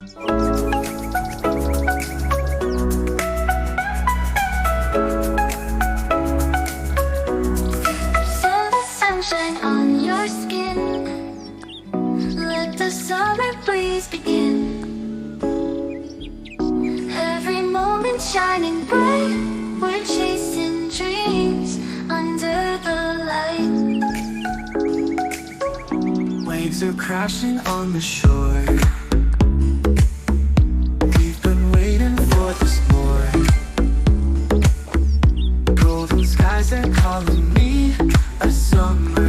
Feel the sunshine on your skin. Let the summer breeze begin. Every moment shining bright. We're chasing dreams under the light. Waves are crashing on the shore. We've been waiting for this more. Golden skies are calling me. A summer